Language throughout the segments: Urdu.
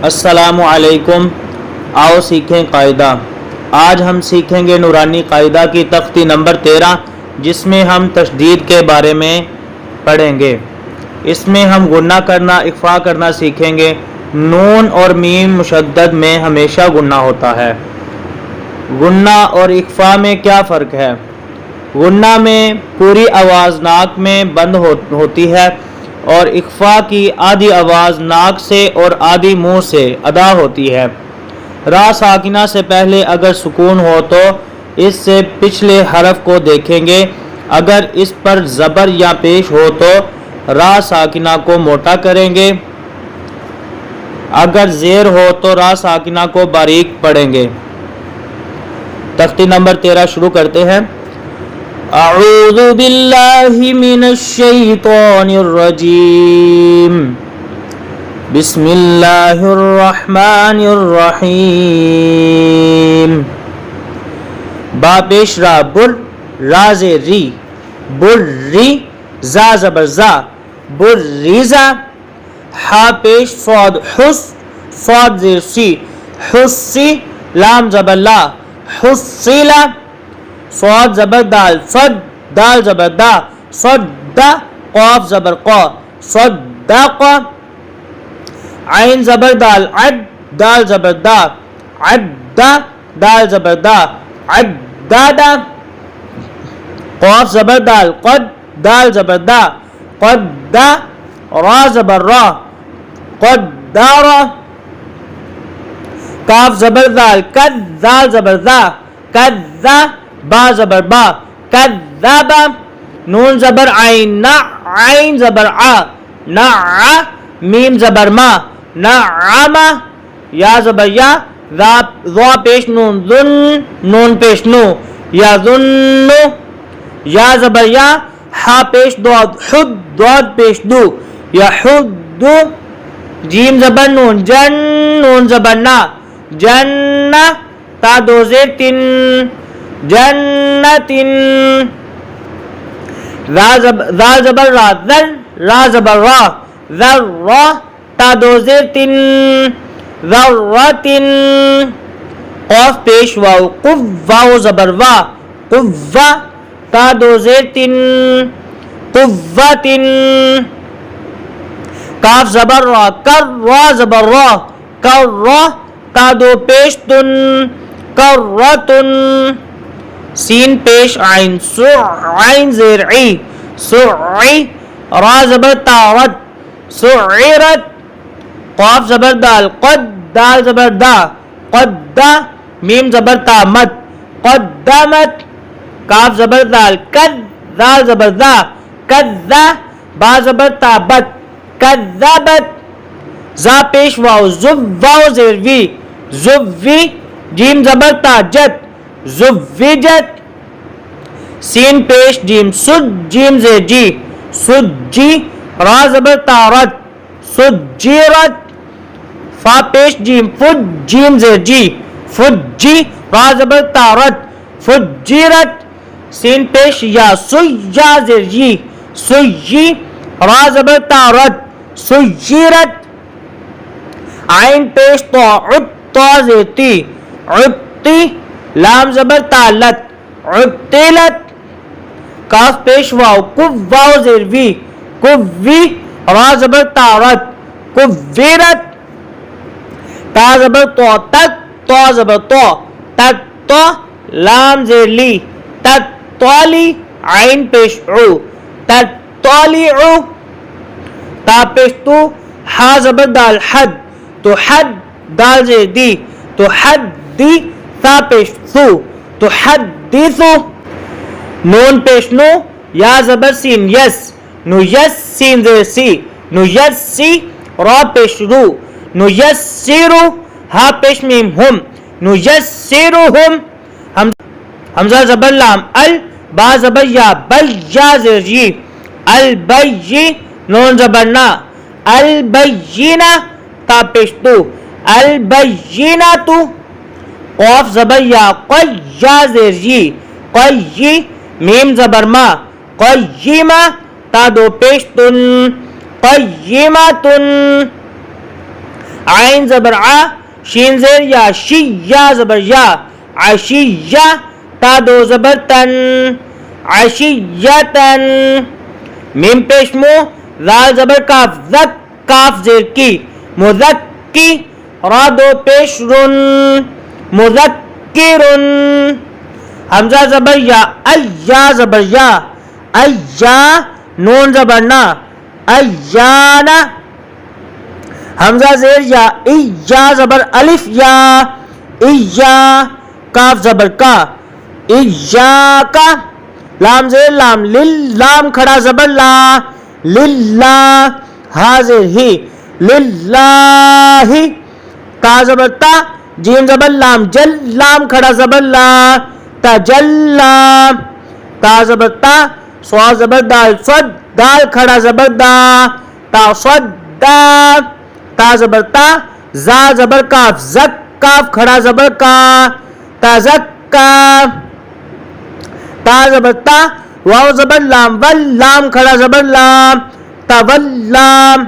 السلام علیکم۔ آؤ سیکھیں قاعدہ۔ آج ہم سیکھیں گے نورانی قاعدہ کی تختی نمبر 13، جس میں ہم تشدید کے بارے میں پڑھیں گے۔ اس میں ہم غنہ کرنا، اخفا کرنا سیکھیں گے۔ نون اور میم مشدد میں ہمیشہ غنہ ہوتا ہے۔ غنہ اور اخفا میں کیا فرق ہے؟ غنہ میں پوری آواز ناک میں بند ہوتی ہے اور اخفا کی آدھی آواز ناک سے اور آدھی منہ سے ادا ہوتی ہے۔ را ساکنہ سے پہلے اگر سکون ہو تو اس سے پچھلے حرف کو دیکھیں گے۔ اگر اس پر زبر یا پیش ہو تو را ساکنہ کو موٹا کریں گے۔ اگر زیر ہو تو را ساکنہ کو باریک پڑھیں گے۔ تختی نمبر 13 شروع کرتے ہیں۔ اعوذ باللہ من الشیطان الرجیم، بسم اللہ الرحمن الرحیم۔ با پیش را بر، را زیر ری، بر ری، زا زبر زا، بر ریزا۔ ہا پیش صاد حس، صاد زیر سی، حسی، لام زبر لا، حسیلا۔ صاد زبر دال، صد، دال زبر دا، صد دا، قاف زبر قا، صد دا قا۔ عین زبر دال، عد، دال زبر دا، عد دا، دال زبر دا، عد دا دا۔ قاف زبر دال، قد، دال زبر دا، قد دا، را زبر را، قد دا را۔ کاف زبر دال، قد، دال زبر دا، قد دا، با زبر با، کذبا۔ نون زبر عین، نع، عین زبر ع، نع، میم زبر ما، نعما۔ یا زبر یا، ذا پیش نون، ذن، نون پیش نو، یا ذنو۔ یا زبر یا، ہا پیش داد، حد، داد پیش دو، یا حدو۔ جیم زبر نون، جن، نون زبر نا، جنہ۔ تا دو زیر تن، جنتن۔ ذا زبر را، ذر، را زبر را، ذر را۔ تا دو زیر تن، ذرتن۔ قاف پیش واو، قف، واو زبر وا، قوا۔ تا دو زیر تن، قوتن۔ کاف زبر را، کر، را زبر را، کر را۔ تا دو پیش تن، کرتن۔ سین پیش عین، سع، عین زیر عی، سعی۔ را زبر تا، رد، سعرت۔ قاف زبر دال، قد، دال زبر دا، قدا۔ میم زبر تا، مد، قدمت۔ کاف زبر دال، کد، دال زبر دا، کدا۔ با زبر تا، بد، کذبت۔ زا پیش واو، زب، واو زیر وی، زوی۔ جیم زبر تا، جت، زوجت۔ سین پیش جیم، سد، جیم زیر جی، سجی۔ را زبر تا، رد، سجیرت۔ فا پیش جیم، فج، جیم زیر جی، فجی۔ را زبر تا، رد، فجیرت۔ سین پیش یا، سی، یا زیر جی، سجی۔ را زبر تا، رد، سجیرت۔ عین پیش تا، عد، تا زیر تی، عدتی۔ لام زبر تا، لت، عدتلت۔ کاف پیش واو، کف، واو زیر وی، کفوی۔ را زبر تا، رد، کفورت۔ تا زبر تو، تک، تو زبر تو، تک تو۔ لام زیر لی، تک تولی۔ عین پیش عو، تک تولیعو۔ تا پیش تو، ہا زبر دال، حد، تو حد، دال زیر دی، تو حد دی۔ تا پیش ثو، تو حدثو۔ نون پیش نو، یا زبر سین، یس، نو یس، سین زیر سی، نو یسی۔ را پیش رو، نو یسیرو۔ ہا پیش میم، ہم، نو یسیروہم۔ حمزہ زبر لام، ال، با زبر یا، بل، یا زیر جی، البی۔ نون زبر نا، البینہ۔ تا پیش تو، البیناتو۔ قاف زبر یا، قی، یا زیر جی، قی۔ میم زبر ما، قیمہ۔ تا دو پیش تن، قیمتن۔ عین زبر ع شین زیر یا شی یا زبر یا عشیہ تا دو زبر تن عشیتن میم پیش مو ذال زبر کاف ذک کاف زیر کی مذکی را دو پیش رن مذکرن حمزہ زبر یا ایا زبر یا ایا نون زبر نا ایانا حمزہ زیر یا ایا زبر الف یا ایا کاف زبر کا ایاکا لام زیر لام لام کھڑا زبر لا للہ حاضر ہی للہ تا زبر تا جیم زبر لام جل لام کھڑا زبر لا تجلا تا زبر تا سوا زبر دال صد دال کھڑا زبر دا تا صد دا تا زبر تا زا زبر کاف زک کاف کھڑا زبر کا تا زکا تا زبر تا واو زبر لام ول لام کھڑا زبر لام تولام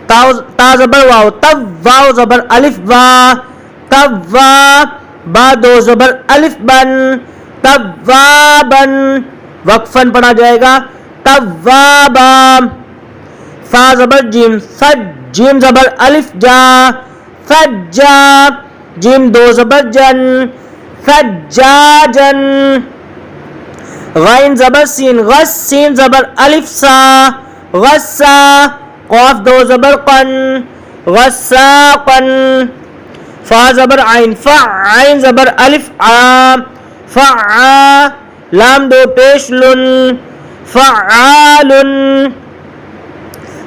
تا زبر واو تب واو زبر الف وا تب وا با دو زبر الف بن تب وا بن وقفن پڑھا جائے گا تب وا با فا زبر جیم فج جیم زبر الف جا فجا جیم دو زبر جن فجاجن غین زبر سین غس سین زبر الف سا غسا قاف دو زبر قن غساقن فا زبر عین فع عین زبر الف ع فع لام دو پیش لن فعالن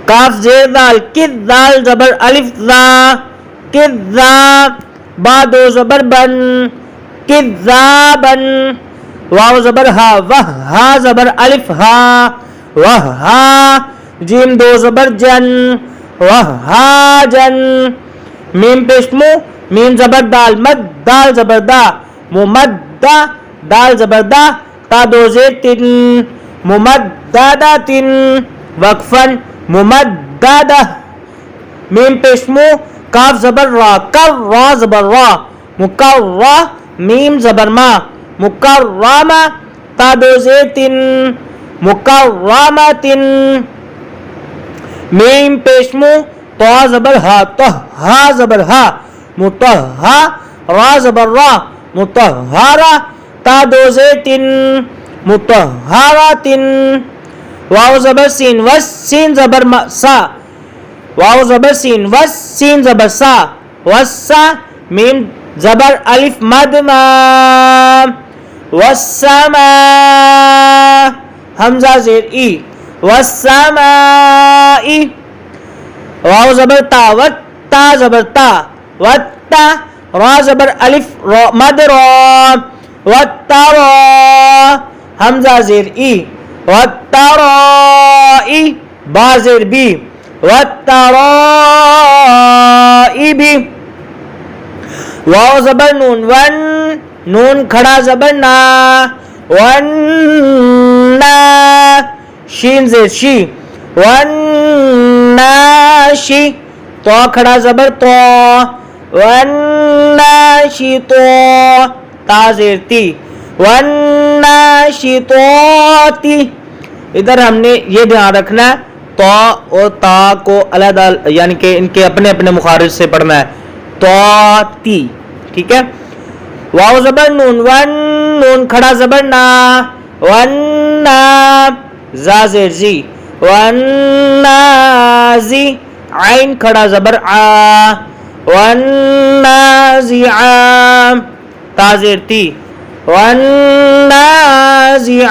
کاف زیر دال کذ دال زبر الف ذا کذا با دو زبر بن کذابن واو زبر ہا وہ ہا زبر الف ہا وہ ہا جیم دو زبر جن وہ ہا جن میم پیش مو میم زبر دال مد دال زبر دا ممدہ دال زبر دا تا دو زیر تن ممددہ تن وقفن ممددہ میم پیش مو کاف زبر را کر را زبر را مکرہ میم زبر ما مکرمہ تا دو زیر تن مکرمۃ میم پیش مو تو زبر ہا تو ہا زبر ہا متہا را زبر را متہارہ تا دو زیر تن متہارۃ واو زبر سین وس سین زبر سا واو زبر سین وس سین زبر سا وسا میم زبر الف مد ما والسماء حمزہ زیر ای والسماء واو زبر تا وتا زبر تا وتا را زبر الف مد را وترا حمزہ زیر ای وترائی با زیر بی وترائبی واو زبر نون ون نون کھڑا زبر نا ون نا شین زیر شی ون ناشی تو کھڑا زبر تو ون ناشی تو تا زیر تی ون ناشی تو تی ادھر ہم نے یہ دھیان رکھنا ہے تو اور تا کو علیحدہ یعنی کہ ان کے اپنے اپنے مخارج سے پڑھنا ہے تو تی ٹھیک ہے واو زبر نون ون نون کھڑا زبر نا ون نا زا زیر زی ون نازی عین کھڑا زبر آ ون نازعا تا زیر تی ون نازعاتی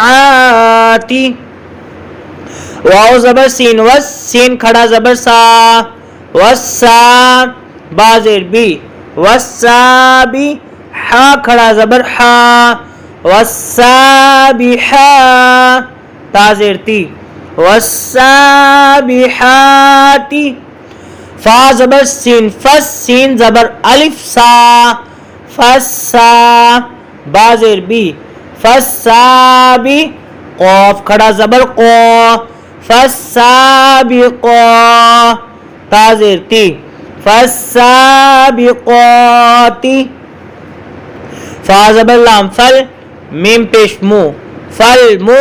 واو زبر سین وس سین کھڑا زبر سا وسا با زیر بی وسابی حا کھڑا زبر حا وسابحا تا زیر تی وسابحاتی فا زبر سین فس سین زبر الف سا فسا با زیر بی فسابی قاف کھڑا زبر قا فسابقا تا زیر تی فالسابقات فا زبر لام فل میم پیش مو فل مو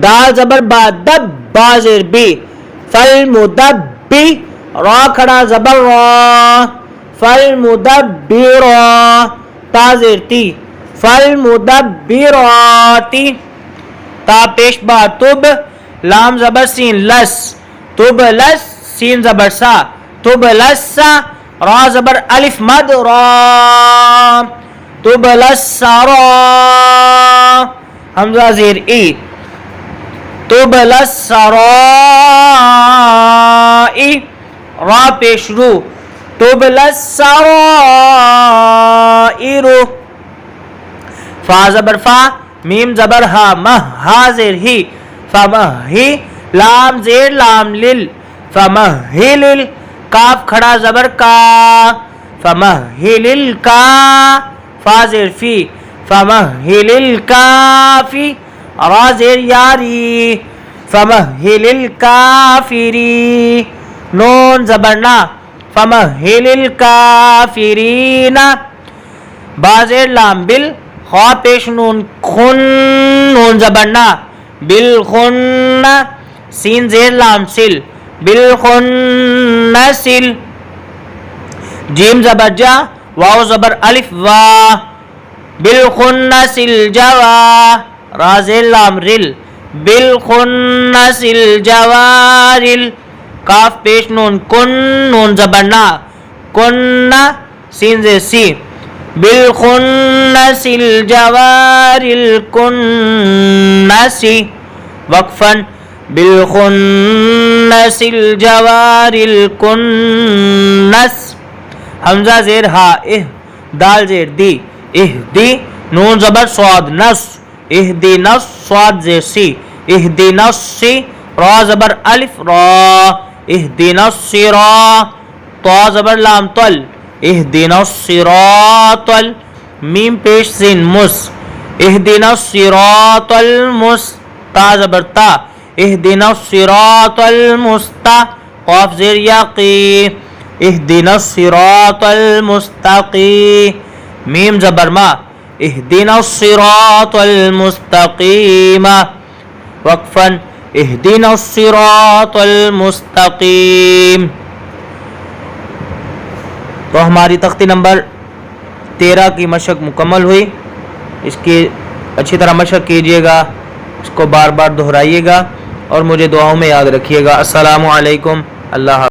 دال زبر با دب با زیر بی فل مدبی را کھڑا زبر را فل مدبرا تا زیر تی فل مدبراتی تا پیش با تب لام زبر سین لس تب لس سین زبر سا تب لسا را زبر الف مد را تب لسرا حمزہ زیر ای تب لسرائی را پیش رو تب لسرائر فا زبر فا میم زبر ہا مہ ہا زیر ہی فمہی لام زیر لام لل فمہلل کاف کھڑا زبر کا فمہلل کا فا زیر فی فمہلل کافی را زیر یاری فمہلل کافری نون زبر نا فمہلل کافرین با زیر لام بل خوا پیش نون خن نون زبر نا بالخن سین زیر لام سل بالخن سل جیم زبر جا واو زبر الف وا بالخن سل جوا را زیر لام رل بالخن سل جوارل کاف پیش نون کن نون زبر نا کن سین زیر سی بالخنس الجوار الكنس وقفا بالخنس الجوار الكنس حمزہ زیر ہا اہ دال زیر دی اہدی نون زبر صاد نس اہدی نس صاد زیر سی اہدی نس سی را زبر الف را اہدی نس را طا زبر لام طل اهدنا الصراط میم پیش سین مس اهدنا الصراط تا زبر تا اهدنا الصراط المستا قاف زیر یاقی اهدنا الصراط المستقی میم زبر ما اهدنا الصراط المستقیم وقفا اهدنا الصراط المستقیم. تو ہماری تختی نمبر 13 کی مشق مکمل ہوئی. اس کی اچھی طرح مشق کیجیے گا, اس کو بار بار دہرائیے گا اور مجھے دعاؤں میں یاد رکھیے گا. السلام علیکم. اللہ حافظ.